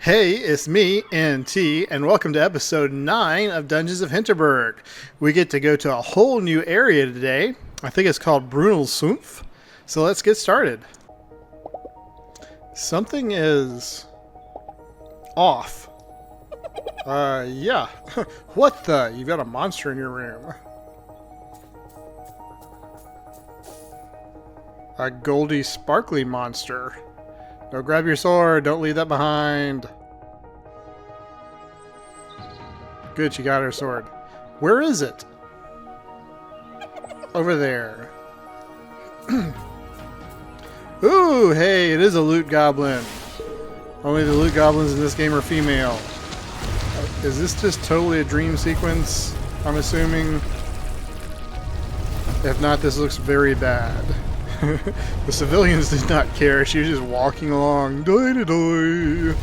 Hey, it's me, NT, and welcome to episode 9 of Dungeons of Hinterberg. We get to go to a whole new area today. I think it's called Brünnelsumpf. So let's get started. Something is off. Yeah. What the? You've got a monster in your room. A goldy sparkly monster. Go grab your sword. Don't leave that behind. Good, she got her sword. Where is it? Over there. Ooh, hey, it is a loot goblin. Only the loot goblins in this game are female. Is this just totally a dream sequence? I'm assuming. If not, this looks very bad. The civilians did not care. She was just walking along. Doi-doi-doi.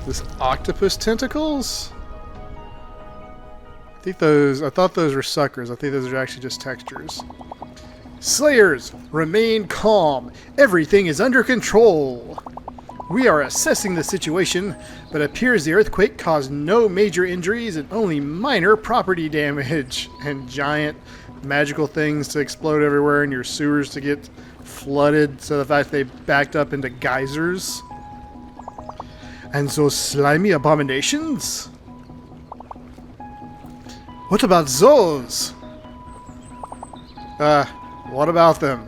This octopus tentacles? I thought those were suckers. I think those are actually just textures. Slayers, remain calm. Everything is under control. We are assessing the situation, but it appears the earthquake caused no major injuries and only minor property damage and giant magical things to explode everywhere and your sewers to get flooded, so the fact they backed up into geysers. And those slimy abominations? What about those? What about them?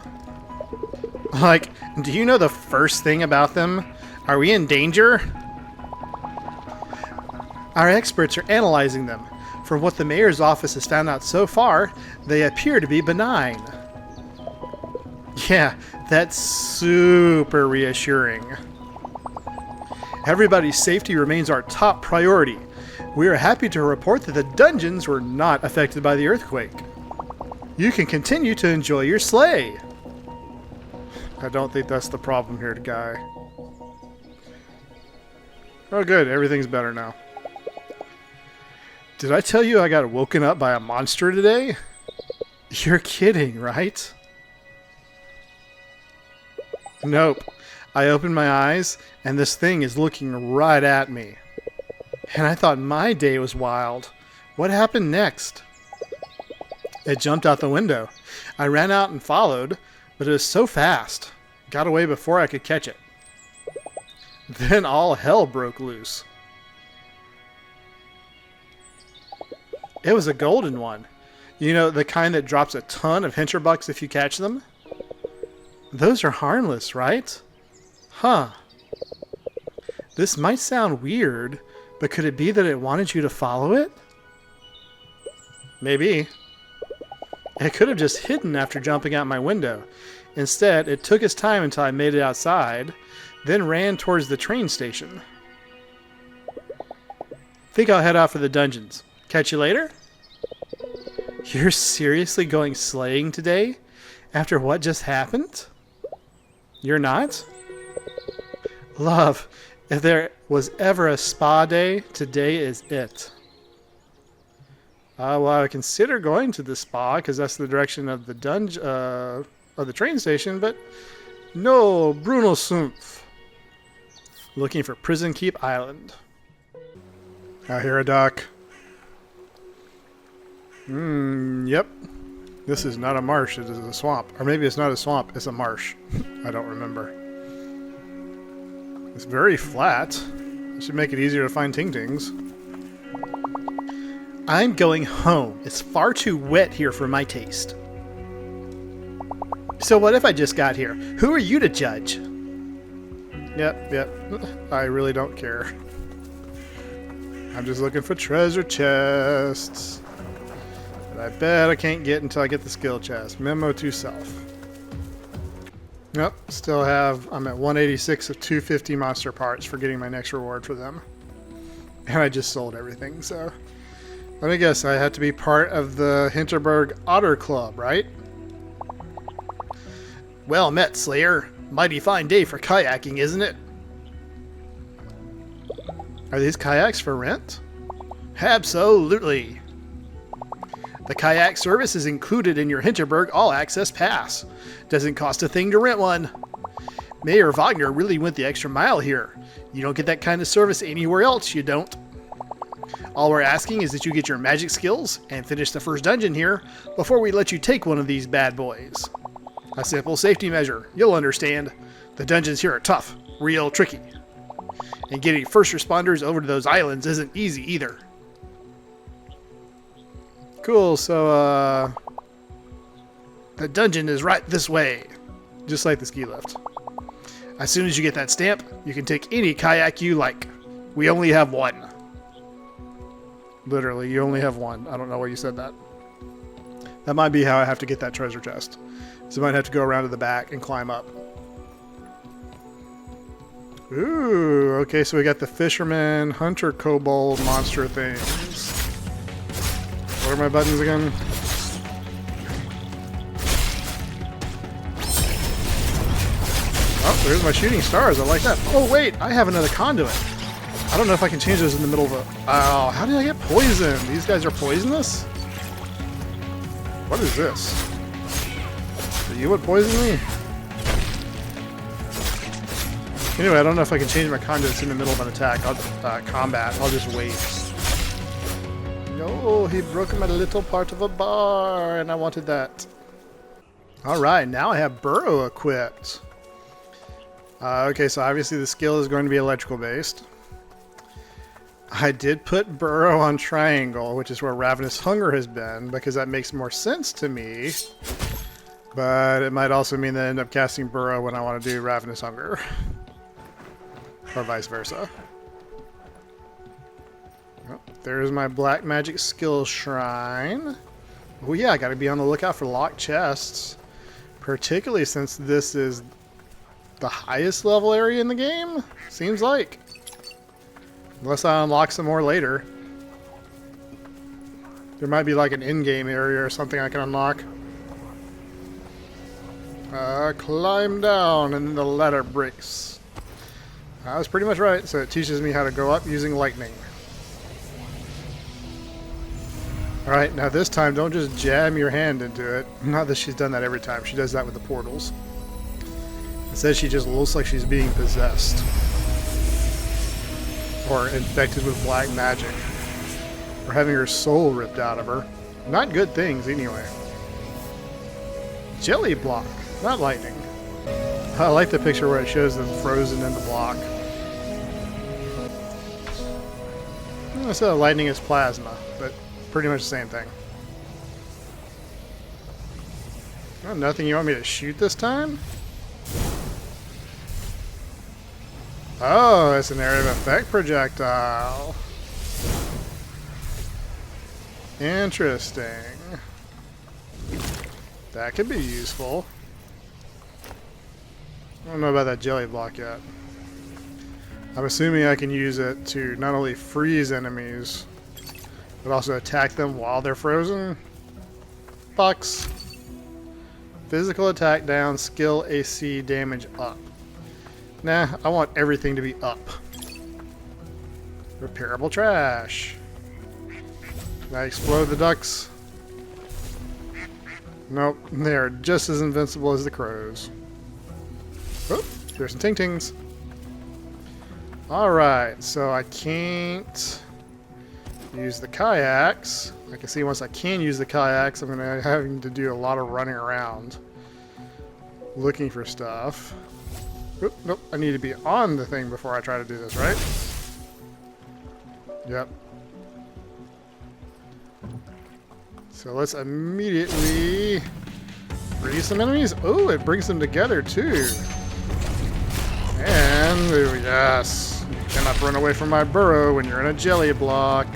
Like, do you know the first thing about them? Are we in danger? Our experts are analyzing them. From what the mayor's office has found out so far, they appear to be benign. Yeah, that's super reassuring. Everybody's safety remains our top priority. We are happy to report that the dungeons were not affected by the earthquake. You can continue to enjoy your sleigh. I don't think that's the problem here, guy. Oh good, everything's better now. Did I tell you I got woken up by a monster today? You're kidding, right? Nope. I opened my eyes, and this thing is looking right at me. And I thought my day was wild. What happened next? It jumped out the window. I ran out and followed, but it was so fast. Got away before I could catch it. Then all hell broke loose. It was a golden one. You know, the kind that drops a ton of hinterbucks if you catch them? Those are harmless, right? Huh. This might sound weird, but could it be that it wanted you to follow it? Maybe. It could have just hidden after jumping out my window. Instead, it took its time until I made it outside, then ran towards the train station. Think I'll head out for the dungeons. Catch you later? You're seriously going sleighing today? After what just happened? You're not? Love, if there was ever a spa day, today is it. Well, I would consider going to the spa, because that's the direction of the of the train station, but no, Brünnelsumpf. Looking for Prison Keep Island. I hear a dock. Yep. This is not a marsh, it is a swamp. Or maybe it's not a swamp, it's a marsh. I don't remember. It's very flat. It should make it easier to find ting-tings. I'm going home. It's far too wet here for my taste. So what if I just got here? Who are you to judge? Yep. I really don't care. I'm just looking for treasure chests. But I bet I can't get until I get the skill chest. Memo to self. Nope, I'm at 186 of 250 monster parts for getting my next reward for them. And I just sold everything, so. Let me guess, I had to be part of the Hinterberg Otter Club, right? Well met, Slayer. Mighty fine day for kayaking, isn't it? Are these kayaks for rent? Absolutely. The kayak service is included in your Hinterberg All Access Pass. Doesn't cost a thing to rent one. Mayor Wagner really went the extra mile here. You don't get that kind of service anywhere else, you don't. All we're asking is that you get your magic skills and finish the first dungeon here before we let you take one of these bad boys. A simple safety measure, you'll understand. The dungeons here are tough, real tricky. And getting first responders over to those islands isn't easy either. Cool, so the dungeon is right this way, just like the ski lift. As soon as you get that stamp, you can take any kayak you like. We only have one. Literally, you only have one. I don't know why you said that. That might be how I have to get that treasure chest. So I might have to go around to the back and climb up. Ooh, okay, so we got the fisherman, hunter, kobold, monster things. What are my buttons again? Oh, there's my shooting stars. I like that. Oh, wait, I have another conduit. I don't know if I can change those in the middle of a... Oh, how did I get poisoned? These guys are poisonous? What is this? Are you what poisoned me? Anyway, I don't know if I can change my conduits in the middle of an attack. Combat. I'll just wait. No, he broke my little part of a bar, and I wanted that. Alright, now I have Burrow equipped. Okay, so obviously the skill is going to be electrical based. I did put Burrow on Triangle, which is where Ravenous Hunger has been, because that makes more sense to me. But it might also mean that I end up casting Burrow when I want to do Ravenous Hunger. Or vice versa. Oh, there's my Black Magic Skill Shrine. Oh yeah, I gotta be on the lookout for locked chests. Particularly since this is the highest level area in the game, seems like. Unless I unlock some more later. There might be like an in-game area or something I can unlock. Climb down and then the ladder breaks. I was pretty much right, so it teaches me how to go up using lightning. Alright, now this time don't just jam your hand into it. Not that she's done that every time, she does that with the portals. Instead she just looks like she's being possessed. Or infected with black magic. Or having her soul ripped out of her. Not good things, anyway. Jelly block, not lightning. I like the picture where it shows them frozen in the block. Instead of lightning is plasma, but pretty much the same thing. Oh, nothing you want me to shoot this time? Oh, it's an area of effect projectile. Interesting. That could be useful. I don't know about that jelly block yet. I'm assuming I can use it to not only freeze enemies, but also attack them while they're frozen. Bucks. Physical attack down, skill AC damage up. Nah, I want everything to be up. Repairable trash. Can I explode the ducks? Nope, they're just as invincible as the crows. Oh, there's some ting-tings. Alright, so I can't use the kayaks. I can see once I can use the kayaks, I'm going to having to do a lot of running around looking for stuff. Oop, nope, I need to be on the thing before I try to do this, right? Yep. So let's immediately freeze some enemies. Oh, it brings them together too. And, ooh, yes. You cannot run away from my burrow when you're in a jelly block.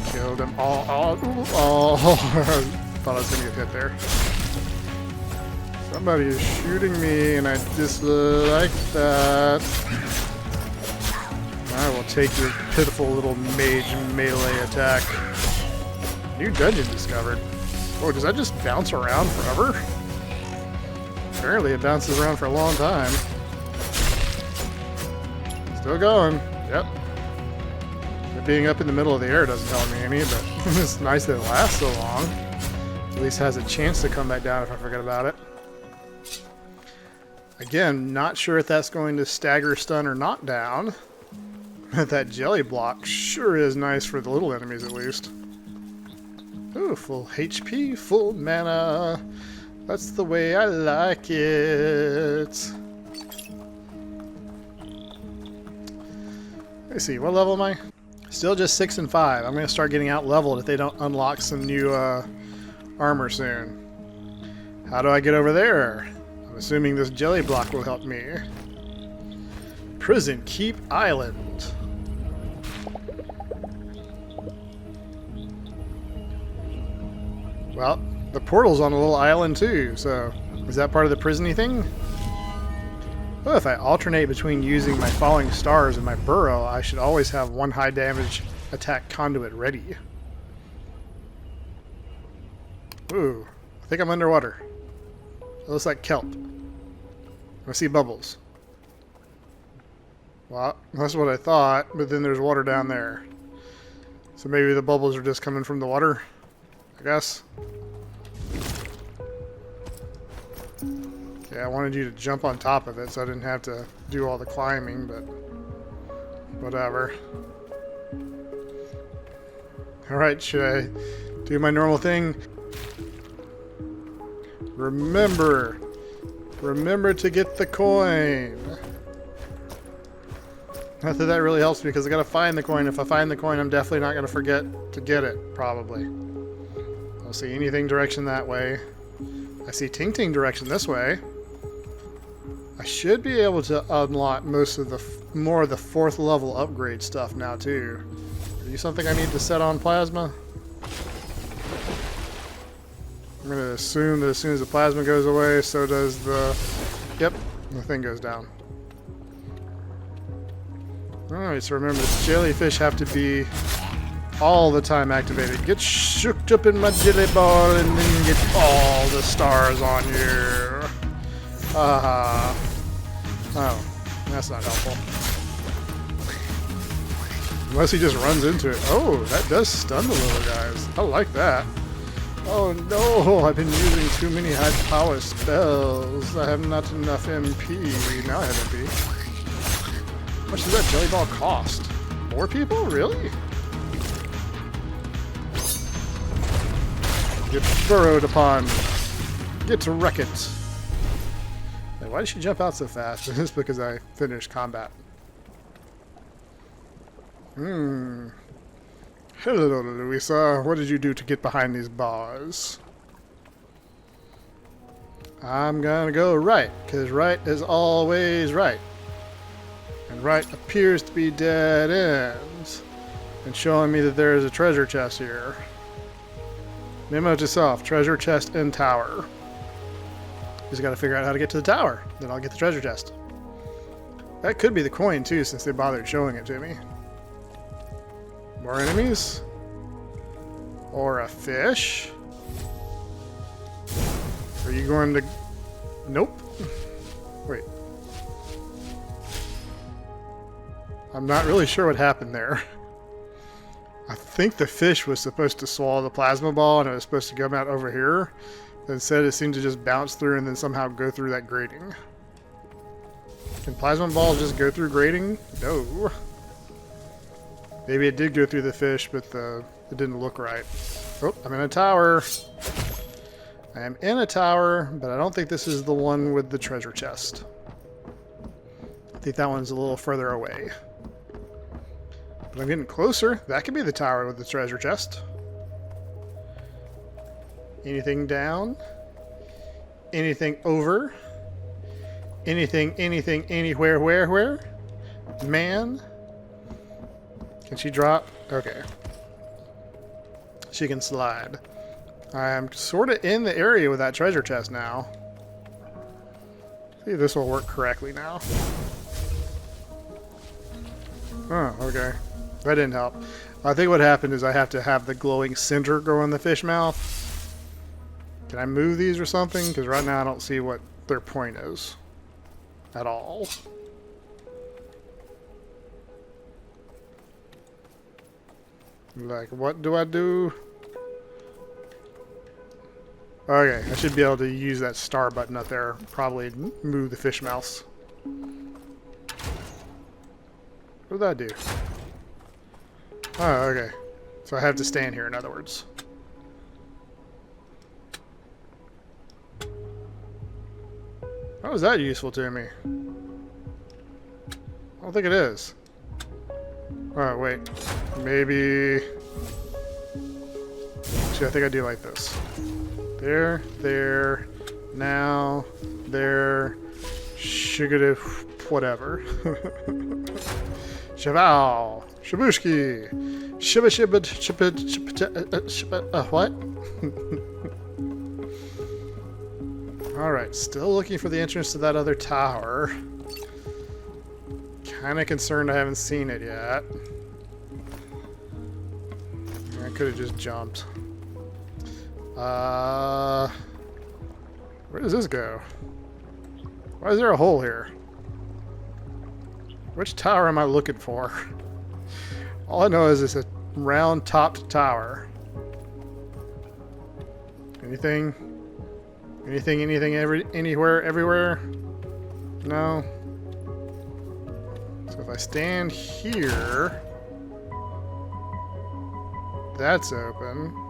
Kill them all. Thought I was going to get hit there. Somebody is shooting me, and I dislike that. I will take your pitiful little mage melee attack. New dungeon discovered. Oh, does that just bounce around forever? Apparently it bounces around for a long time. Still going. Yep. It being up in the middle of the air doesn't tell me any, but it's nice that it lasts so long. At least has a chance to come back down if I forget about it. Again, not sure if that's going to stagger, stun, or knock down. That jelly block sure is nice for the little enemies, at least. Ooh, full HP, full mana. That's the way I like it. Let's see, what level am I? Still just 6 and 5. I'm going to start getting out leveled if they don't unlock some new armor soon. How do I get over there? I'm assuming this jelly block will help me. Prison Keep Island. Well, the portal's on a little island too, so is that part of the prison-y thing? Well, if I alternate between using my falling stars and my burrow, I should always have one high damage attack conduit ready. Ooh, I think I'm underwater. It looks like kelp. I see bubbles. Well, that's what I thought, but then there's water down there. So maybe the bubbles are just coming from the water, I guess. Yeah, I wanted you to jump on top of it so I didn't have to do all the climbing, but whatever. Alright, should I do my normal thing? Remember to get the coin. Not that that really helps me because I gotta find the coin. If I find the coin, I'm definitely not gonna forget to get it, probably. I don't see anything direction that way. I see Ting direction this way. I should be able to unlock most of the more of the 4th level upgrade stuff now too. Are you something I need to set on plasma? I'm going to assume that as soon as the plasma goes away, so does the... Yep, the thing goes down. Alright, so remember, the jellyfish have to be all the time activated. Get shooked up in my jelly ball and then get all the stars on you. Haha. Oh, that's not helpful. Unless he just runs into it. Oh, that does stun the little guys. I like that. Oh no, I've been using too many high power spells. I have not enough MP. Now I have MP. How much does that jelly ball cost? 4 people? Really? Get burrowed upon. Get to wreck it. Hey, why did she jump out so fast? It's because I finished combat. Hello, Louisa. What did you do to get behind these bars? I'm gonna go right, because right is always right. And right appears to be dead ends. And showing me that there is a treasure chest here. Memo to self, treasure chest and tower. Just gotta figure out how to get to the tower. Then I'll get the treasure chest. That could be the coin too, since they bothered showing it to me. More enemies? Or a fish? Are you going to... Nope. Wait. I'm not really sure what happened there. I think the fish was supposed to swallow the plasma ball and it was supposed to come out over here. Instead, it seemed to just bounce through and then somehow go through that grating. Can plasma balls just go through grating? No. Maybe it did go through the fish, but it didn't look right. Oh, I'm in a tower. I am in a tower, but I don't think this is the one with the treasure chest. I think that one's a little further away. But I'm getting closer. That could be the tower with the treasure chest. Anything down? Anything over? Anything, anywhere, where? Man? Can she drop? Okay. She can slide. I'm sort of in the area with that treasure chest now. See if this will work correctly now. Oh, okay. That didn't help. I think what happened is I have to have the glowing center go in the fish mouth. Can I move these or something? Because right now I don't see what their point is. At all. Like, what do I do? Okay, I should be able to use that star button up there. Probably move the fish mouse. What did that do? Oh, okay. So I have to stand here, in other words. How is that useful to me? I don't think it is. Oh, wait. Maybe... Actually, I think I do like this. There, there, now, there, shugada, whatever. Shaval, shabushki, shiba shibba, what? Alright, still looking for the entrance to that other tower. Kinda concerned I haven't seen it yet. I could have just jumped. Where does this go? Why is there a hole here? Which tower am I looking for? All I know is it's a round topped tower. Anything? Anything, anywhere, everywhere? No. So if I stand here, that's open.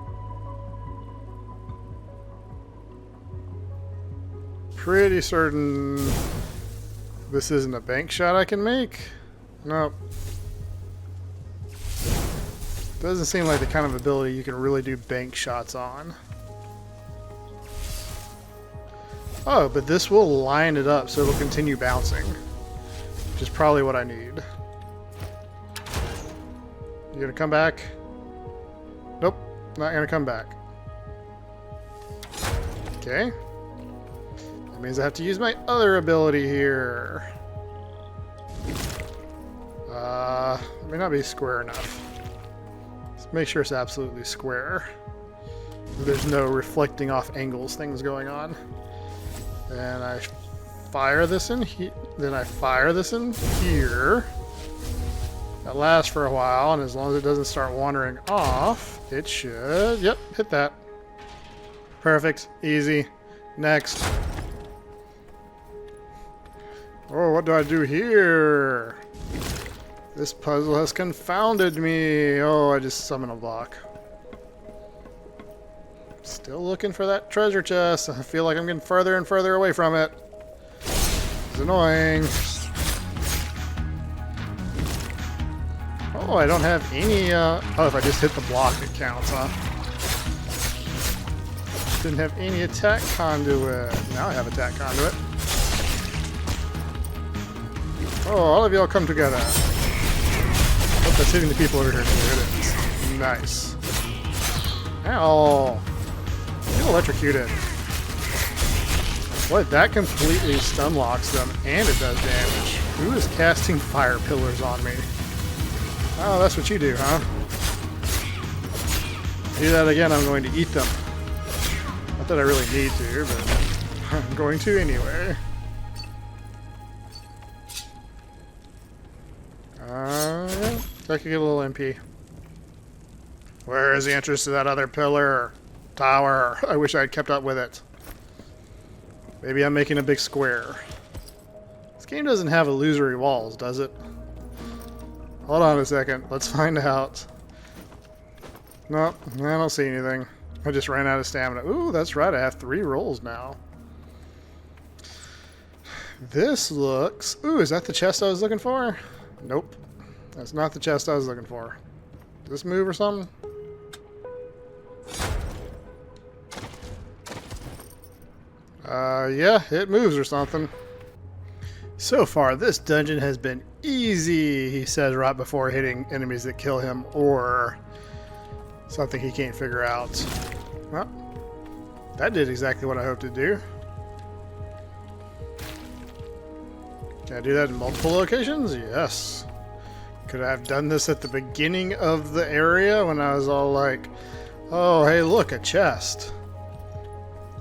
Pretty certain this isn't a bank shot I can make. Nope. Doesn't seem like the kind of ability you can really do bank shots on. Oh, but this will line it up so it'll continue bouncing. Which is probably what I need. You gonna come back? Nope, not gonna come back. Okay. That means I have to use my other ability here. It may not be square enough. Let's make sure it's absolutely square. There's no reflecting off angles things going on. Then I fire this in here. Then I fire this in here. That lasts for a while, and as long as it doesn't start wandering off, it should. Yep, hit that. Perfect. Easy. Next. Oh, what do I do here? This puzzle has confounded me. Oh, I just summoned a block. Still looking for that treasure chest. I feel like I'm getting further and further away from it. It's annoying. Oh, I don't have any, oh, if I just hit the block, it counts, huh? Didn't have any attack conduit. Now I have attack conduit. Oh, all of y'all come together. Oh, that's hitting the people over here. There it is. Nice. Ow. Get electrocuted. What? That completely stun locks them, and it does damage. Who is casting fire pillars on me? Oh, that's what you do, huh? Do that again, I'm going to eat them. Not that I really need to, but I'm going to anyway. Yeah, I could get a little MP. Where is the entrance to that other pillar? Tower. I wish I had kept up with it. Maybe I'm making a big square. This game doesn't have illusory walls, does it? Hold on a second. Let's find out. Nope, I don't see anything. I just ran out of stamina. Ooh, that's right. I have 3 rolls now. This looks... Ooh, is that the chest I was looking for? Nope. That's not the chest I was looking for. Does this move or something? Yeah, it moves or something. So far, this dungeon has been easy, he says right before hitting enemies that kill him, or something he can't figure out. Well, that did exactly what I hoped to do. Can I do that in multiple locations? Yes. Could I have done this at the beginning of the area when I was all like, oh, hey, look, a chest.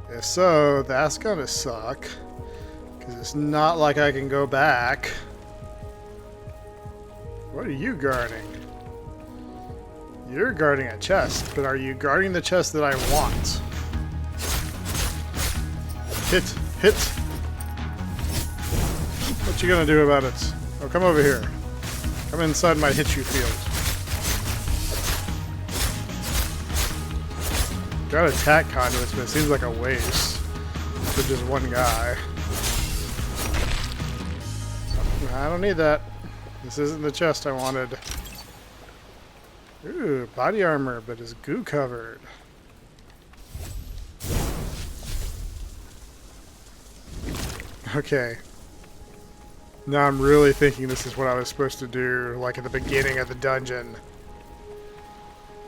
If so, that's gonna suck. Because it's not like I can go back. What are you guarding? You're guarding a chest, but are you guarding the chest that I want? Hit. Hit. What you gonna do about it? Oh, come over here. Come inside my hit you field. Got attack conduits, but it seems like a waste for just one guy. I don't need that. This isn't the chest I wanted. Ooh, body armor, but it's goo covered. Okay. Now I'm really thinking this is what I was supposed to do, like at the beginning of the dungeon.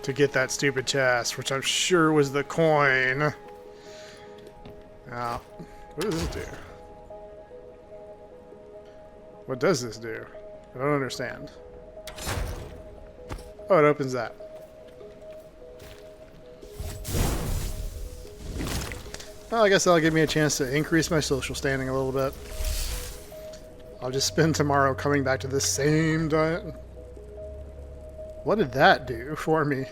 To get that stupid chest, which I'm sure was the coin. Now, what does this do? What does this do? I don't understand. Oh, it opens that. Well, I guess that'll give me a chance to increase my social standing a little bit. I'll just spend tomorrow coming back to the same diet. What did that do for me?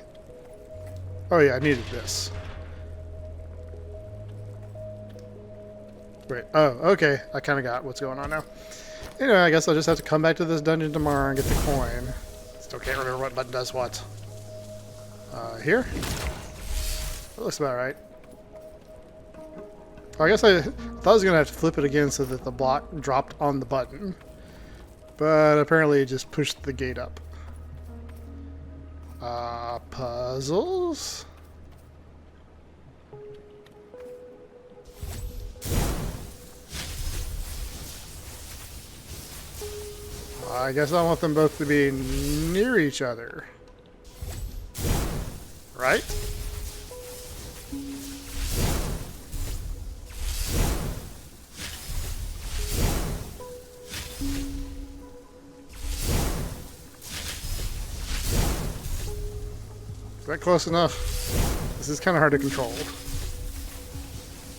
Oh yeah, I needed this. Wait, oh, okay. I kind of got what's going on now. Anyway, I guess I'll just have to come back to this dungeon tomorrow and get the coin. Still can't remember what button does what. Here? That looks about right. I guess I thought I was going to have to flip it again so that the block dropped on the button. But apparently it just pushed the gate up. Puzzles? I guess I want them both to be near each other. Right? Is that close enough? This is kind of hard to control.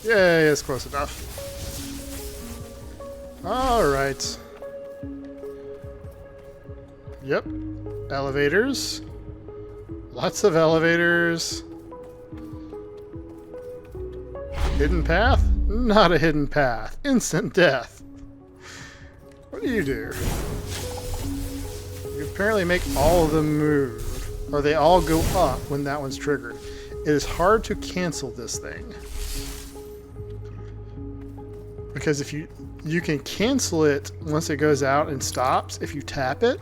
Yay, it's close enough. Alright. Yep. Elevators. Lots of elevators. Hidden path? Not a hidden path. Instant death. What do? You apparently make all of them move. Or they all go up when that one's triggered. It is hard to cancel this thing. Because if you can cancel it once it goes out and stops if you tap it.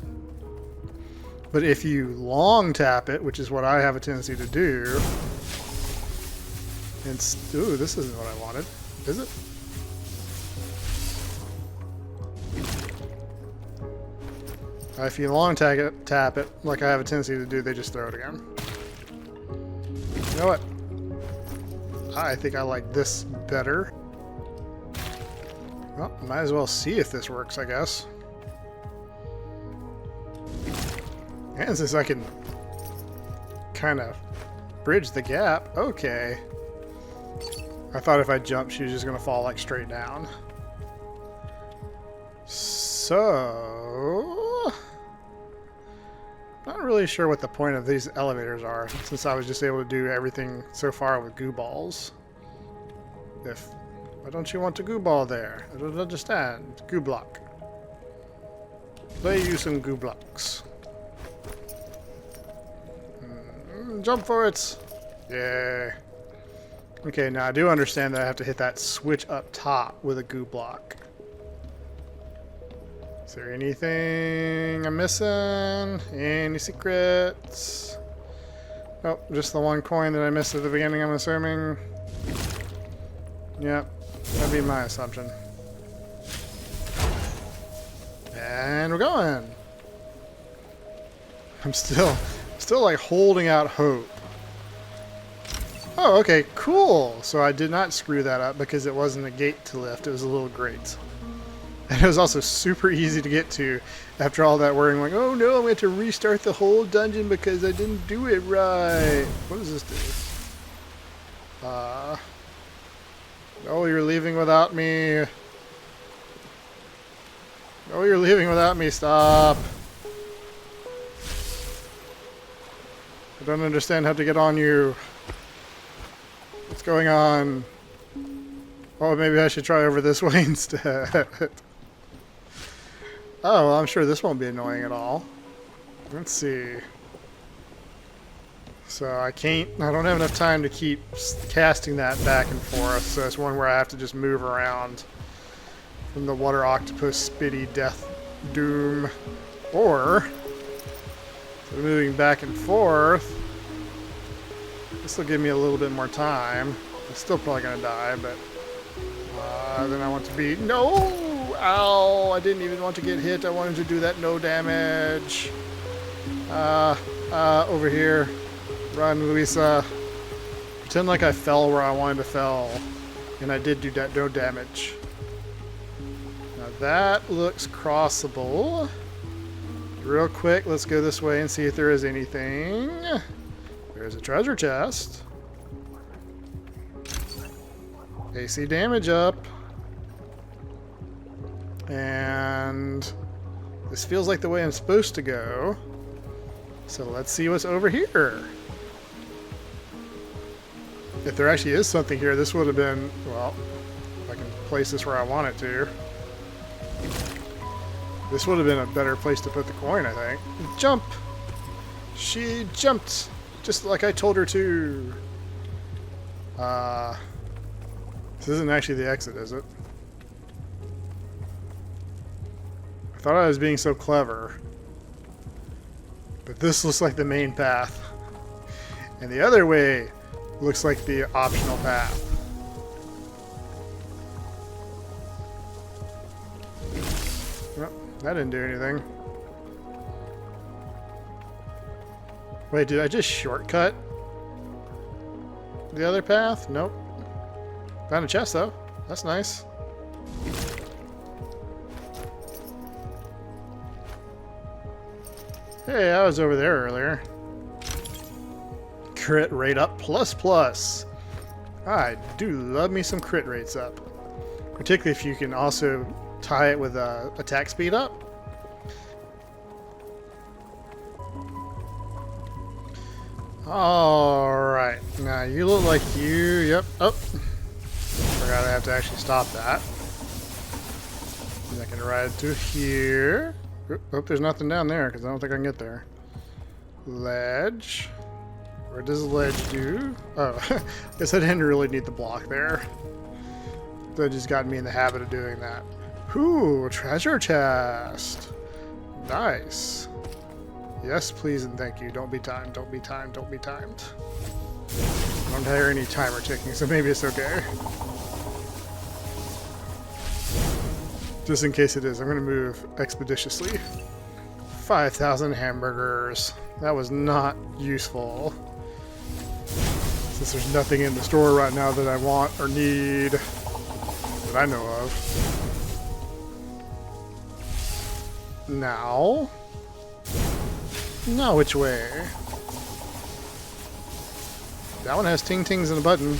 But if you long tap it, which is what I have a tendency to do, and ooh, this isn't what I wanted, is it? If you long tap it, like I have a tendency to do, they just throw it again. You know what? I think I like this better. Well, might as well see if this works, I guess. And since I can kind of bridge the gap, okay. I thought if I jumped, she was just going to fall like straight down. So, not really sure what the point of these elevators are, since I was just able to do everything so far with goo balls. Why don't you want a goo ball there? I don't understand. Goo block. Play you some goo blocks. Jump for it! Yeah. Okay, now I do understand that I have to hit that switch up top with a goo block. Is there anything I'm missing? Any secrets? Oh, just the one coin that I missed at the beginning, I'm assuming. Yep, that'd be my assumption. And we're going! I'm still like holding out hope. Oh, okay, cool. So I did not screw that up because it wasn't a gate to lift, it was a little grate. And it was also super easy to get to after all that worrying, like, oh no, I'm going to restart the whole dungeon because I didn't do it right. What does this do? Oh, you're leaving without me. Oh, you're leaving without me, stop. I don't understand how to get on you. What's going on? Oh, maybe I should try over this way instead. Oh, well, I'm sure this won't be annoying at all. Let's see. So I don't have enough time to keep casting that back and forth, so it's one where I have to just move around from the water octopus spitty death doom. Or, moving back and forth, this will give me a little bit more time. I'm still probably going to die, but then I want to be, no! Ow! I didn't even want to get hit. I wanted to do that no damage. Over here. Run, Luisa. Pretend like I fell where I wanted to fall. And I did do that no damage. Now that looks crossable. Real quick, let's go this way and see if there is anything. There's a treasure chest. AC damage up. And this feels like the way I'm supposed to go. So let's see what's over here. If there actually is something here, this would have been, well, if I can place this where I want it to. This would have been a better place to put the coin, I think. Jump! She jumped! Just like I told her to. This isn't actually the exit, is it? I thought I was being so clever. But this looks like the main path. And the other way looks like the optional path. Well, that didn't do anything. Wait, did I just shortcut the other path? Nope. Found a chest, though. That's nice. Hey, I was over there earlier. Crit rate up ++. I do love me some crit rates up. Particularly if you can also tie it with attack speed up. Alright, now you look like yep, oh. Forgot I have to actually stop that. And I can ride to here. Hope there's nothing down there, because I don't think I can get there. Ledge. What does ledge do? Oh, I guess I didn't really need the block there. That just got me in the habit of doing that. Ooh, treasure chest. Nice. Yes, please and thank you. Don't be timed, don't be timed, don't be timed. I don't hear any timer ticking, so maybe it's okay. Just in case it is, I'm going to move expeditiously. 5,000 hamburgers. That was not useful. Since there's nothing in the store right now that I want or need that I know of. Now which way? That one has ting-tings and a button.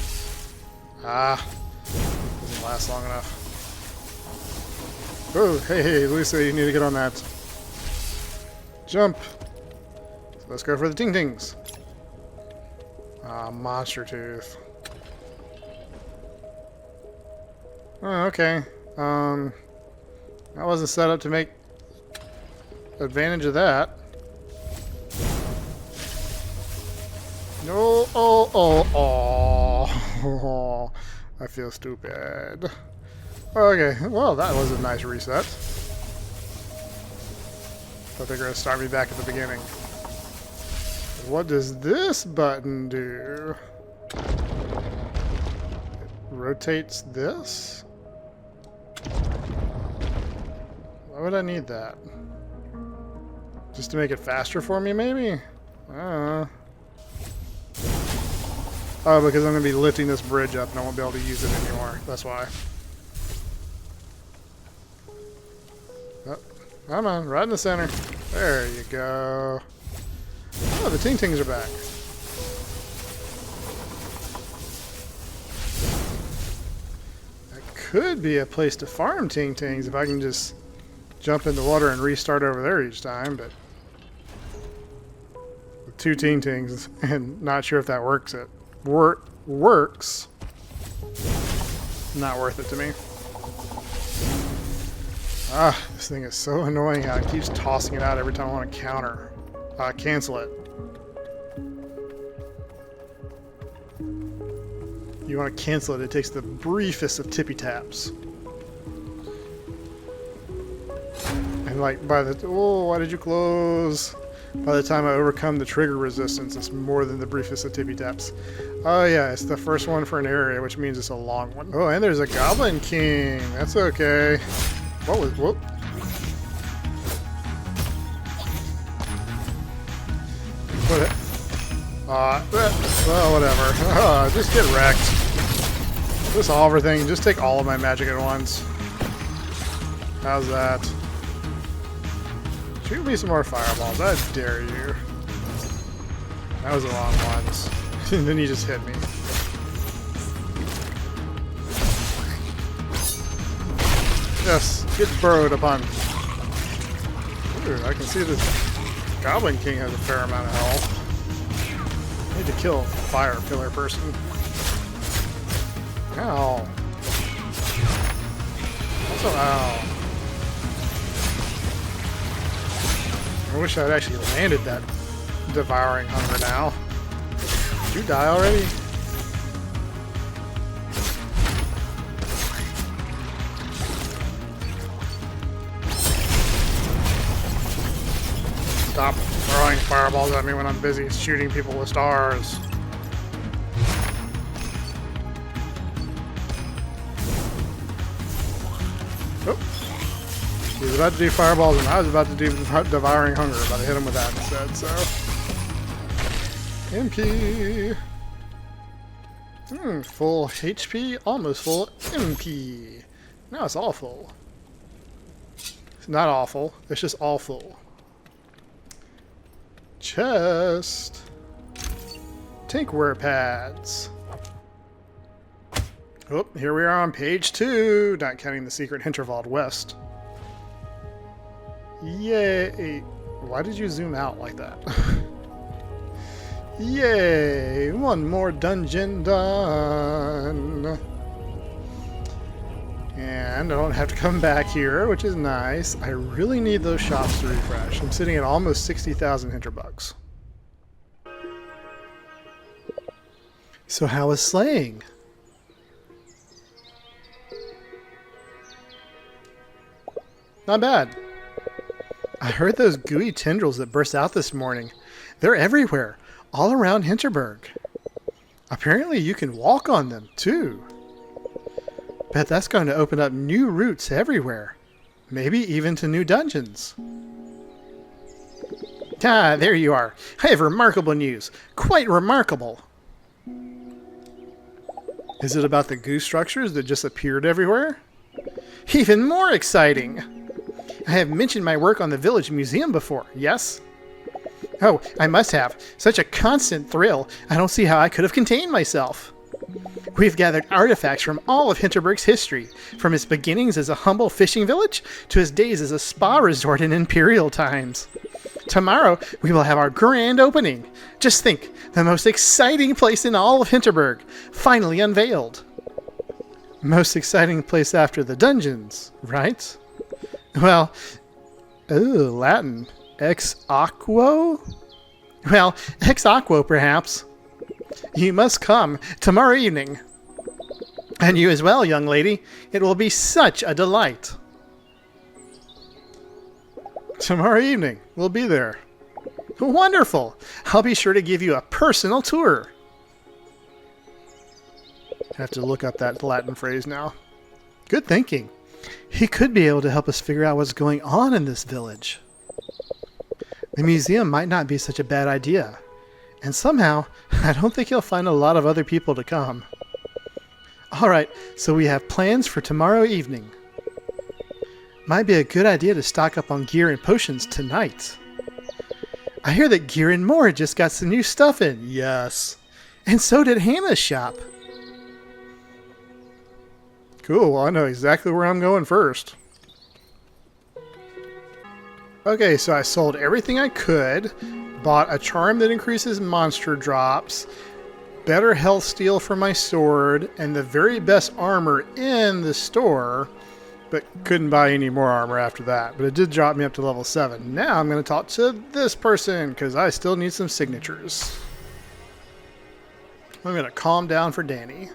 Ah, doesn't last long enough. Oh, hey, Lucy, you need to get on that. Jump. So let's go for the ting-tings. Ah, monster tooth. Oh, okay. I wasn't set up to make advantage of that. No, oh, I feel stupid. Okay, well, that was a nice reset. Thought they were going to start me back at the beginning. What does this button do? It rotates this? Why would I need that? Just to make it faster for me, maybe? I don't know. Oh, because I'm going to be lifting this bridge up and I won't be able to use it anymore. That's why. Oh, come on, right in the center. There you go. Oh, the ting-tings are back. That could be a place to farm ting-tings if I can just jump in the water and restart over there each time, but with 2 ting-tings and not sure if that works. Works. Not worth it to me. Ah, this thing is so annoying how it keeps tossing it out every time I want to cancel it. You want to cancel it, it takes the briefest of tippy taps. And like by the... Oh, why did you close? By the time I overcome the trigger resistance, it's more than the briefest of tippy taps. Oh yeah, it's the first one for an area, which means it's a long one. Oh, and there's a Goblin King. That's okay. What was... Whoop. What? Well, whatever. Just get wrecked. This Oliver thing, just take all of my magic at once. How's that? Shoot me some more fireballs, I dare you. That was the wrong ones. And then you just hit me. Yes, get burrowed upon. Ooh, I can see this Goblin King has a fair amount of health. I need to kill a fire pillar person. Ow. Also, ow. I wish I'd actually landed that devouring hunger now. Did you die already? Stop throwing fireballs at me when I'm busy shooting people with stars. Oh. He was about to do fireballs and I was about to do devouring hunger, but I hit him with that instead, so... MP! Full HP, almost full MP. Now it's all full. It's not awful, it's just all full. Chest. Tinkware pads. Oh, here we are on page 2, not counting the secret Hinterwald West. Yay! Why did you zoom out like that? Yay! One more dungeon done. And I don't have to come back here, which is nice. I really need those shops to refresh. I'm sitting at almost 60,000 Hinterbugs. So how is slaying? Not bad. I heard those gooey tendrils that burst out this morning. They're everywhere, all around Hinterberg. Apparently you can walk on them, too. Bet that's going to open up new routes everywhere. Maybe even to new dungeons. Ah, there you are. I have remarkable news. Quite remarkable. Is it about the goo structures that just appeared everywhere? Even more exciting! I have mentioned my work on the village museum before, yes? Oh, I must have. Such a constant thrill. I don't see how I could have contained myself. We've gathered artifacts from all of Hinterberg's history, from its beginnings as a humble fishing village to his days as a spa resort in imperial times. Tomorrow, we will have our grand opening. Just think, the most exciting place in all of Hinterberg, finally unveiled. Most exciting place after the dungeons, right? Well, ooh, Latin. Ex aquo? Well, ex aquo, perhaps. You must come tomorrow evening. And you as well, young lady. It will be such a delight. Tomorrow evening. We'll be there. Wonderful. I'll be sure to give you a personal tour. I have to look up that Latin phrase now. Good thinking. He could be able to help us figure out what's going on in this village. The museum might not be such a bad idea. And somehow, I don't think he'll find a lot of other people to come. Alright, so we have plans for tomorrow evening. Might be a good idea to stock up on gear and potions tonight. I hear that Gear and More just got some new stuff in. Yes. And so did Hannah's shop. Cool, well I know exactly where I'm going first. Okay, so I sold everything I could, bought a charm that increases monster drops, better health steal for my sword and the very best armor in the store, but couldn't buy any more armor after that. But it did drop me up to level 7. Now I'm going to talk to this person because I still need some signatures. I'm going to calm down for Danny.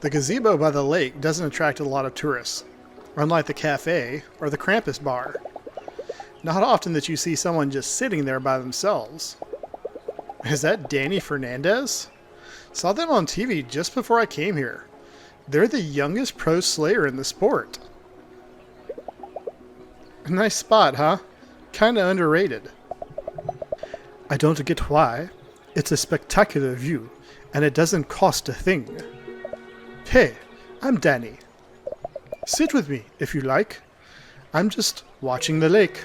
The gazebo by the lake doesn't attract a lot of tourists, unlike the cafe or the Krampus bar. Not often that you see someone just sitting there by themselves. Is that Danny Fernandez? Saw them on TV just before I came here. They're the youngest pro slayer in the sport. Nice spot, huh? Kinda underrated. I don't get why. It's a spectacular view, and it doesn't cost a thing. Hey, I'm Danny. Sit with me, if you like. I'm just watching the lake.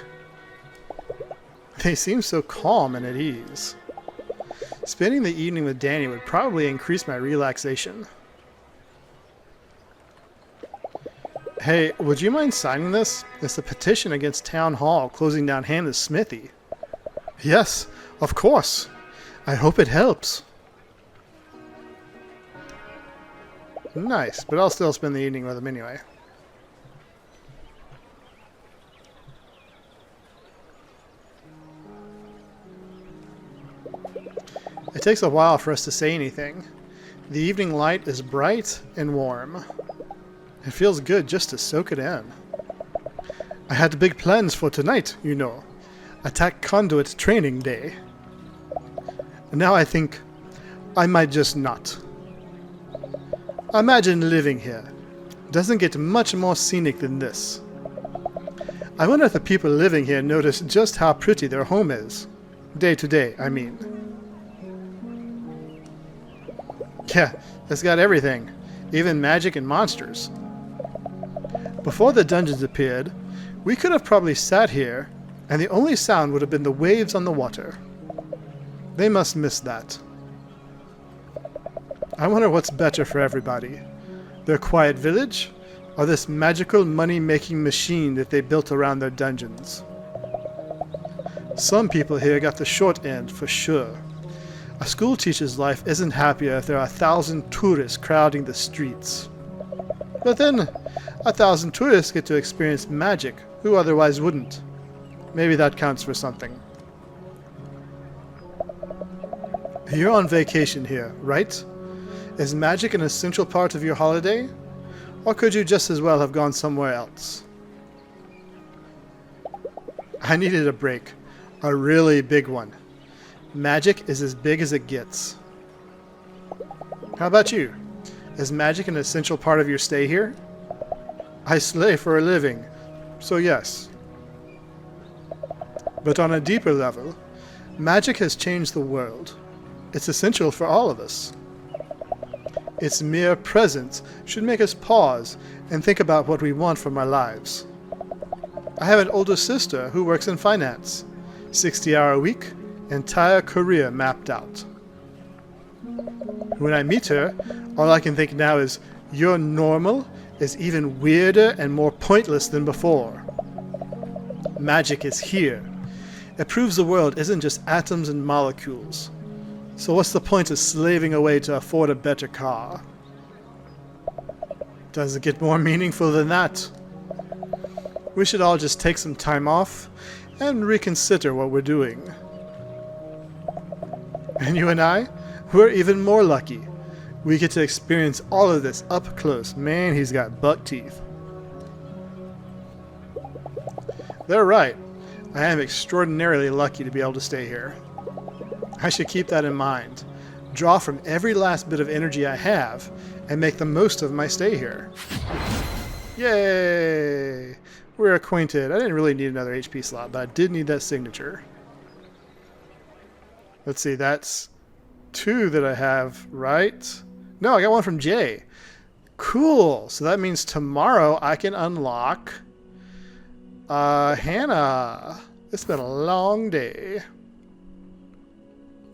They seem so calm and at ease. Spending the evening with Danny would probably increase my relaxation. Hey, would you mind signing this? It's a petition against Town Hall closing down Hannah's smithy. Yes, of course. I hope it helps. Nice, but I'll still spend the evening with him anyway. It takes a while for us to say anything. The evening light is bright and warm. It feels good just to soak it in. I had big plans for tonight, you know. Attack Conduit Training Day. Now I think I might just not. Imagine living here. Doesn't get much more scenic than this. I wonder if the people living here notice just how pretty their home is. Day to day, I mean. Yeah, it's got everything. Even magic and monsters. Before the dungeons appeared, we could have probably sat here, and the only sound would have been the waves on the water. They must miss that. I wonder what's better for everybody. Their quiet village, or this magical money-making machine that they built around their dungeons. Some people here got the short end, for sure. A school teacher's life isn't happier if there are 1,000 tourists crowding the streets. But then, 1,000 tourists get to experience magic, who otherwise wouldn't. Maybe that counts for something. You're on vacation here, right? Is magic an essential part of your holiday? Or could you just as well have gone somewhere else? I needed a break. A really big one. Magic is as big as it gets. How about you? Is magic an essential part of your stay here? I slay for a living, so yes. But on a deeper level, magic has changed the world. It's essential for all of us. Its mere presence should make us pause and think about what we want from our lives. I have an older sister who works in finance. 60-hour a week, entire career mapped out. When I meet her, all I can think now is, your normal is even weirder and more pointless than before. Magic is here. It proves the world isn't just atoms and molecules. So what's the point of slaving away to afford a better car? Does it get more meaningful than that? We should all just take some time off and reconsider what we're doing. And you and I, we're even more lucky. We get to experience all of this up close. Man, he's got buck teeth. They're right. I am extraordinarily lucky to be able to stay here. I should keep that in mind. Draw from every last bit of energy I have and make the most of my stay here. Yay! We're acquainted. I didn't really need another HP slot, but I did need that signature. Let's see, that's 2 that I have, right? No, I got one from Jay. Cool. So that means tomorrow I can unlock Hannah. It's been a long day.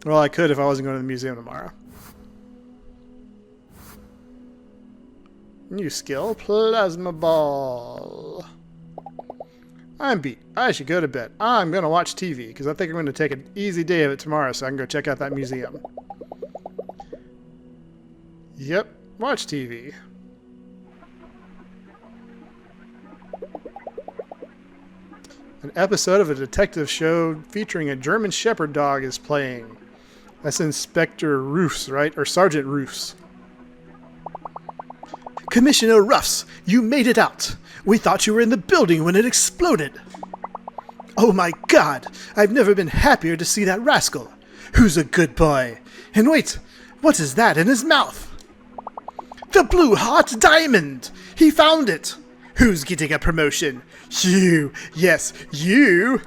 Well, I could if I wasn't going to the museum tomorrow. New skill, Plasma Ball. I'm beat. I should go to bed. I'm going to watch TV because I think I'm going to take an easy day of it tomorrow so I can go check out that museum. Yep, watch TV. An episode of a detective show featuring a German Shepherd dog is playing. That's Inspector Roofs, right? Or Sergeant Roofs. Commissioner Ruffs, you made it out. We thought you were in the building when it exploded. Oh my God, I've never been happier to see that rascal. Who's a good boy? And wait, what is that in his mouth? The blue hot diamond! He found it! Who's getting a promotion? You! Yes, you!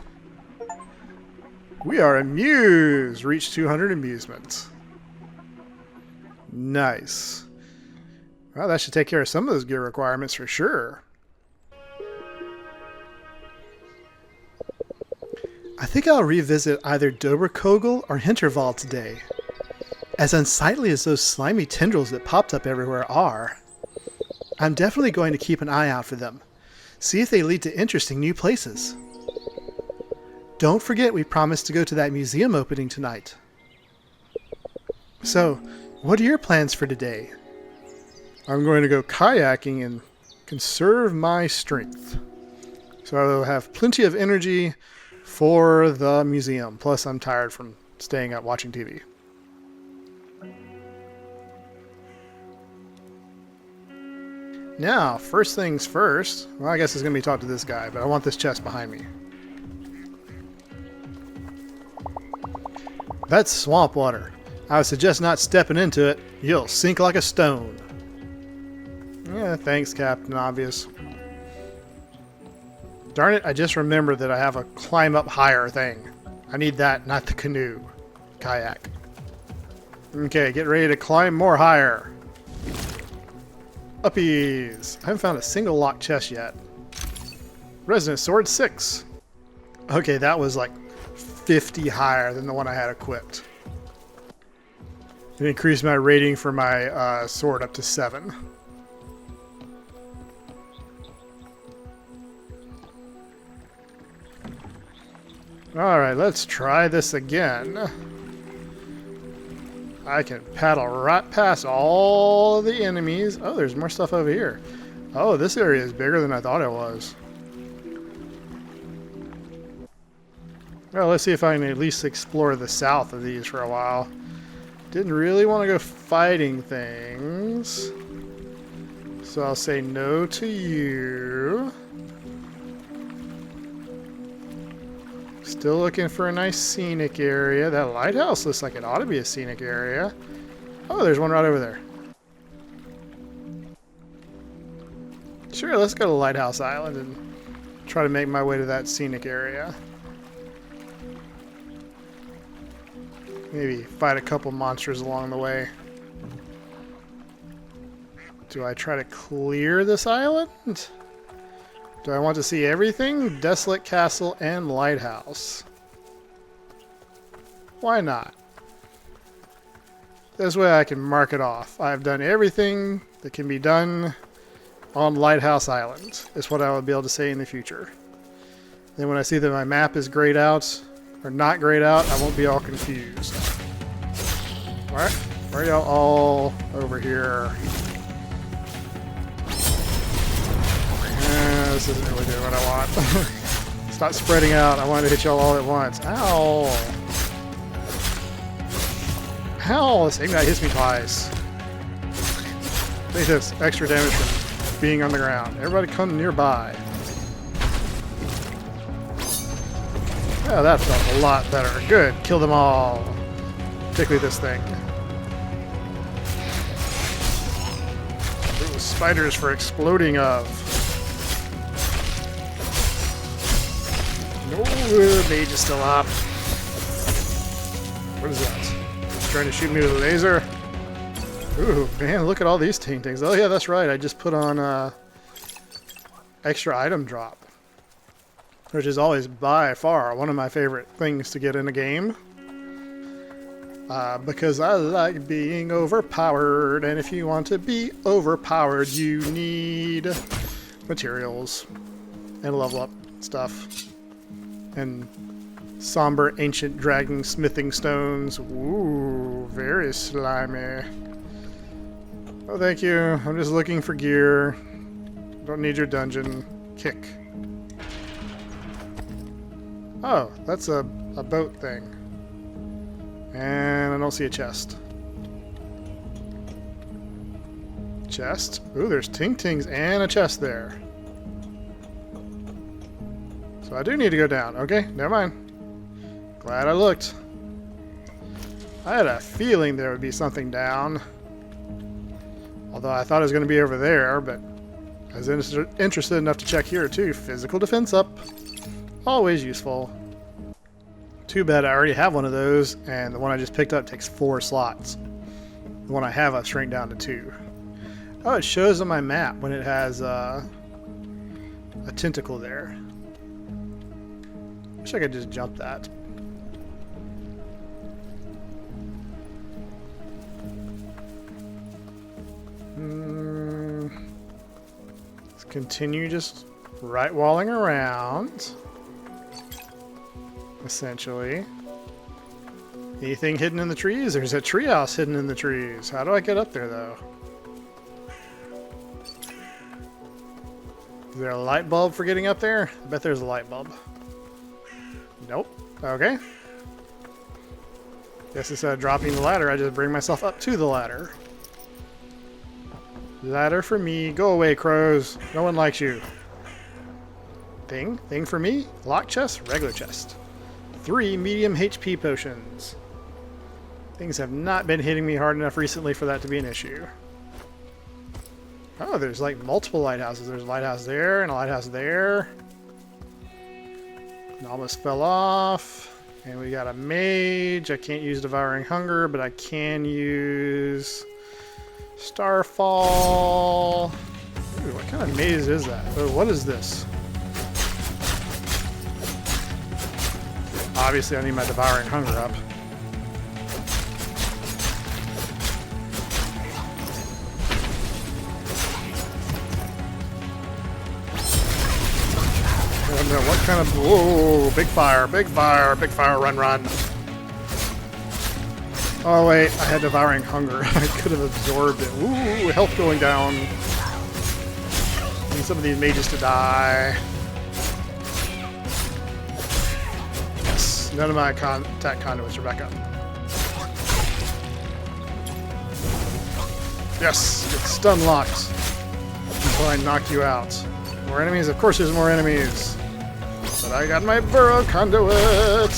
We are amused! Reach 200 amusement. Nice. Well, that should take care of some of those gear requirements for sure. I think I'll revisit either Doberkogel or Hinterval today. As unsightly as those slimy tendrils that popped up everywhere are, I'm definitely going to keep an eye out for them. See if they lead to interesting new places. Don't forget we promised to go to that museum opening tonight. So, what are your plans for today? I'm going to go kayaking and conserve my strength. So I will have plenty of energy for the museum. Plus, I'm tired from staying up watching TV. Now, first things first. Well, I guess it's going to be talk to this guy, but I want this chest behind me. That's swamp water. I would suggest not stepping into it. You'll sink like a stone. Yeah, thanks, Captain Obvious. Darn it, I just remembered that I have a climb up higher thing. I need that, not the canoe. Kayak. Okay, get ready to climb more higher. Uppies. I haven't found a single locked chest yet. Resonant Sword 6. Okay, that was like 50 higher than the one I had equipped. It increased my rating for my sword up to 7. Alright, let's try this again. I can paddle right past all the enemies. Oh, there's more stuff over here. Oh, this area is bigger than I thought it was. Well, let's see if I can at least explore the south of these for a while. Didn't really want to go fighting things. So I'll say no to you. Still looking for a nice scenic area. That lighthouse looks like it ought to be a scenic area. Oh, there's one right over there. Sure, let's go to Lighthouse Island and try to make my way to that scenic area. Maybe fight a couple monsters along the way. Do I try to clear this island? Do I want to see everything? Desolate Castle and Lighthouse. Why not? This way I can mark it off. I've done everything that can be done on Lighthouse Island. Is what I will be able to say in the future. Then when I see that my map is grayed out, or not grayed out, I won't be all confused. Alright, where are y'all all over here? This isn't really doing what I want. Stop spreading out. I wanted to hit y'all all at once. Ow! Ow! This thing that hits me twice. Take this extra damage from being on the ground. Everybody come nearby. Yeah, that felt a lot better. Good. Kill them all. Particularly this thing. Ooh, spiders for exploding of. No, mage is still up. What is that? It's trying to shoot me with a laser. Ooh, man, look at all these things. Oh yeah, that's right. I just put on extra item drop, which is always by far one of my favorite things to get in a game. Because I like being overpowered, and if you want to be overpowered, you need materials and a level up. stuff. And somber ancient dragon smithing stones. Ooh, very slimy. Oh, thank you. I'm just looking for gear. Don't need your dungeon. Kick. Oh, that's a boat thing. And I don't see a chest. Chest? Ooh, there's ting-tings and a chest there. So I do need to go down. Okay, never mind. Glad I looked. I had a feeling there would be something down. Although I thought it was going to be over there, but I was interested enough to check here too. Physical defense up. Always useful. Too bad I already have one of those, and the one I just picked up takes 4 slots. The one I have, I've shrank down to 2. Oh, it shows on my map when it has a tentacle there. Wish I could just jump that. Let's continue just right-walling around. Essentially. Anything hidden in the trees? There's a treehouse hidden in the trees. How do I get up there, though? Is there a light bulb for getting up there? I bet there's a light bulb. Nope. Okay. Guess instead of dropping the ladder, I just bring myself up to the ladder. Ladder for me. Go away, crows. No one likes you. Thing? Thing for me? Lock chest? Regular chest. 3 medium HP potions. Things have not been hitting me hard enough recently for that to be an issue. Oh, there's like multiple lighthouses. There's a lighthouse there and a lighthouse there. It almost fell off. And we got a mage. I can't use Devouring Hunger, but I can use Starfall. Ooh, what kind of maze is that? Oh, what is this? Obviously, I need my Devouring Hunger up. I don't know what kind of... Whoa, big fire, big fire, big fire, run, run. Oh, wait, I had Devouring Hunger. I could have absorbed it. Ooh, health going down. Need some of these mages to die. None of my contact conduits are back up. Yes! It's stun locked until I knock you out. More enemies? Of course there's more enemies. But I got my burrow conduit!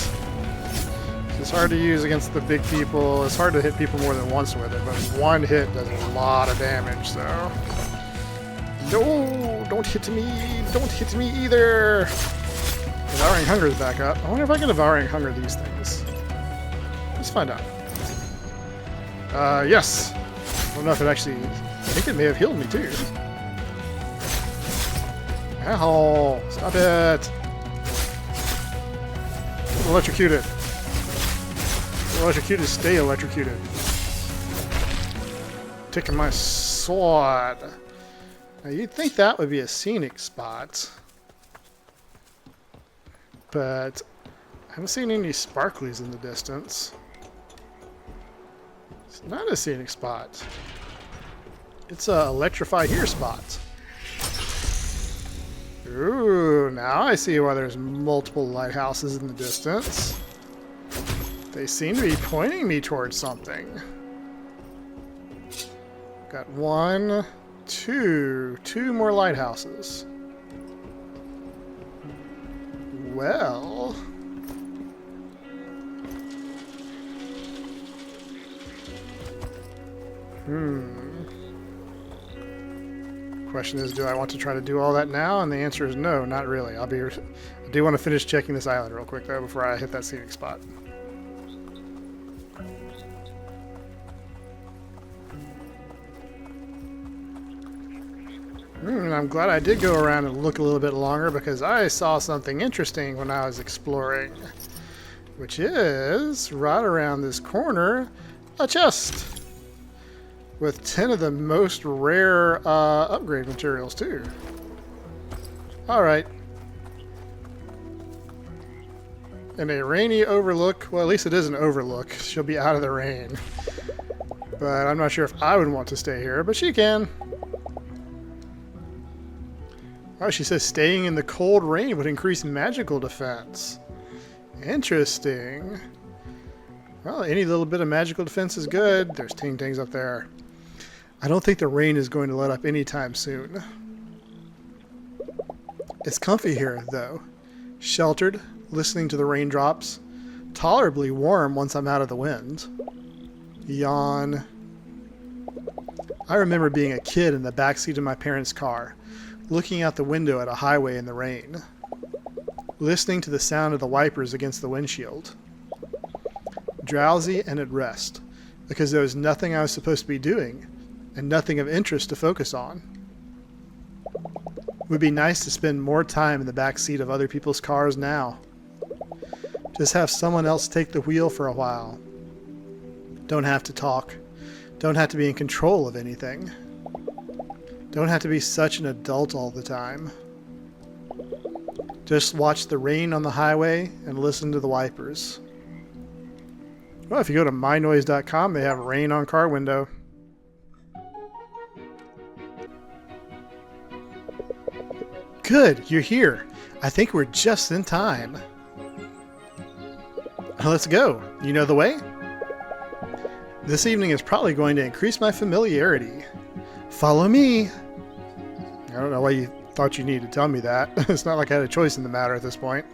It's hard to use against the big people. It's hard to hit people more than once with it, but one hit does a lot of damage, so... No! Don't hit me! Don't hit me either! Devouring Hunger is back up. I wonder if I can Devouring Hunger these things. Let's find out. Yes. I don't know if it actually... I think it may have healed me too. Ow! Stop it! Electrocuted. Electrocuted, stay electrocuted. Taking my sword. Now you'd think that would be a scenic spot. But I haven't seen any sparklies in the distance. It's not a scenic spot. It's a electrify here spot. Ooh, now I see why there's multiple lighthouses in the distance. They seem to be pointing me towards something. Got 1, 2 more lighthouses. Well... Question is, do I want to try to do all that now? And the answer is no, not really. I do want to finish checking this island real quick, though, before I hit that scenic spot. I'm glad I did go around and look a little bit longer, because I saw something interesting when I was exploring. Which is, right around this corner, a chest. With 10 of the most rare upgrade materials, too. Alright. in a rainy overlook. Well, at least it is an overlook. She'll be out of the rain. But I'm not sure if I would want to stay here, but she can. Oh, she says staying in the cold rain would increase magical defense. Interesting. Well, any little bit of magical defense is good. There's ting-tings up there. I don't think the rain is going to let up anytime soon. It's comfy here, though. Sheltered, listening to the raindrops. Tolerably warm once I'm out of the wind. Yawn. I remember being a kid in the backseat of my parents' car, looking out the window at a highway in the rain, listening to the sound of the wipers against the windshield. Drowsy and at rest, because there was nothing I was supposed to be doing, and nothing of interest to focus on. It would be nice to spend more time in the back seat of other people's cars now. Just have someone else take the wheel for a while. Don't have to talk. Don't have to be in control of anything. Don't have to be such an adult all the time. Just watch the rain on the highway and listen to the wipers. Well, if you go to mynoise.com, they have rain on car window. Good, you're here. I think we're just in time. Let's go. You know the way? This evening is probably going to increase my familiarity. Follow me. I don't know why you thought you needed to tell me that. It's not like I had a choice in the matter at this point.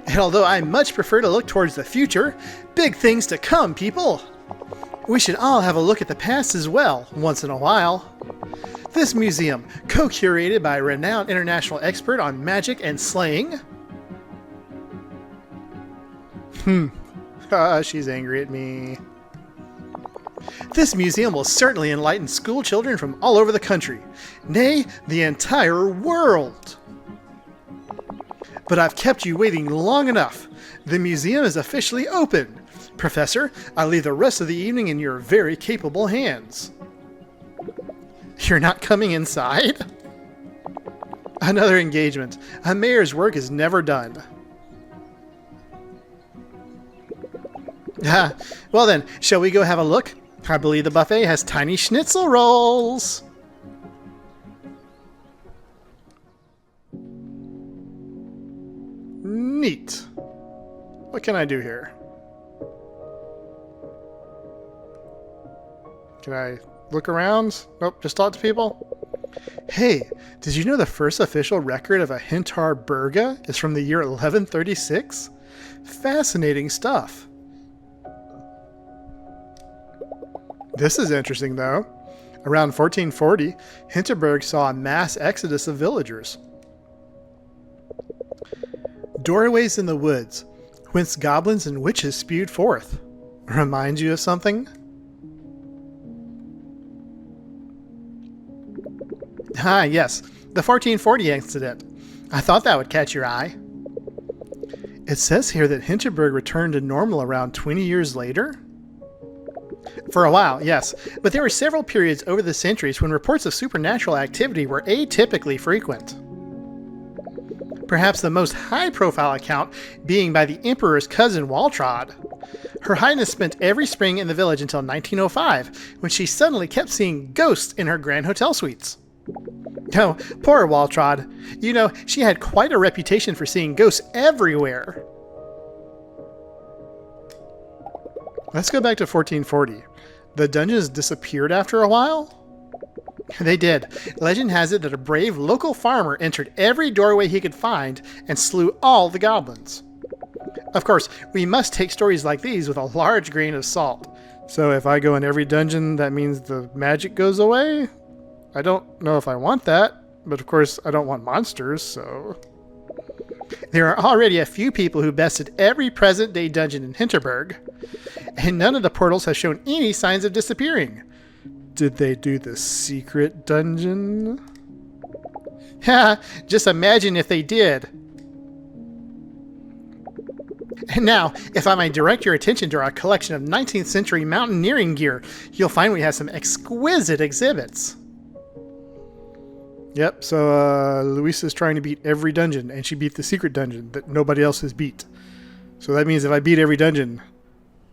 And although I much prefer to look towards the future, big things to come, people. We should all have a look at the past as well, once in a while. This museum, co-curated by a renowned international expert on magic and slaying. She's angry at me. This museum will certainly enlighten school children from all over the country, nay, the entire world. But I've kept you waiting long enough. The museum is officially open. Professor, I leave the rest of the evening in your very capable hands. You're not coming inside? Another engagement. A mayor's work is never done. Well then, shall we go have a look? I believe the buffet has tiny schnitzel rolls. Neat. What can I do here? Can I look around? Nope, just talk to people. Hey, did you know the first official record of a Hinterberg is from the year 1136? Fascinating stuff. This is interesting, though. Around 1440, Hinterberg saw a mass exodus of villagers. Doorways in the woods, whence goblins and witches spewed forth. Remind you of something? Ah, yes, the 1440 incident. I thought that would catch your eye. It says here that Hinterberg returned to normal around 20 years later? For a while, yes, but there were several periods over the centuries when reports of supernatural activity were atypically frequent. Perhaps the most high-profile account being by the Emperor's cousin Waltraud. Her Highness spent every spring in the village until 1905, when she suddenly kept seeing ghosts in her grand hotel suites. Oh, poor Waltraud. You know, she had quite a reputation for seeing ghosts everywhere. Let's go back to 1440. The dungeons disappeared after a while? They did. Legend has it that a brave local farmer entered every doorway he could find and slew all the goblins. Of course, we must take stories like these with a large grain of salt. So if I go in every dungeon, that means the magic goes away? I don't know if I want that, but of course I don't want monsters, so... There are already a few people who bested every present-day dungeon in Hinterberg, and none of the portals have shown any signs of disappearing. Did they do the secret dungeon? Ha! Just imagine if they did. And now, if I might direct your attention to our collection of 19th century mountaineering gear, you'll find we have some exquisite exhibits. Yep, so Luisa's trying to beat every dungeon, and she beat the secret dungeon that nobody else has beat. So that means if I beat every dungeon,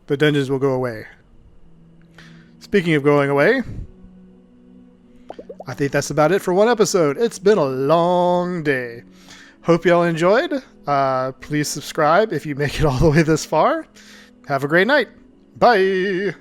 the dungeons will go away. Speaking of going away, I think that's about it for one episode. It's been a long day. Hope y'all enjoyed. Please subscribe if you make it all the way this far. Have a great night. Bye.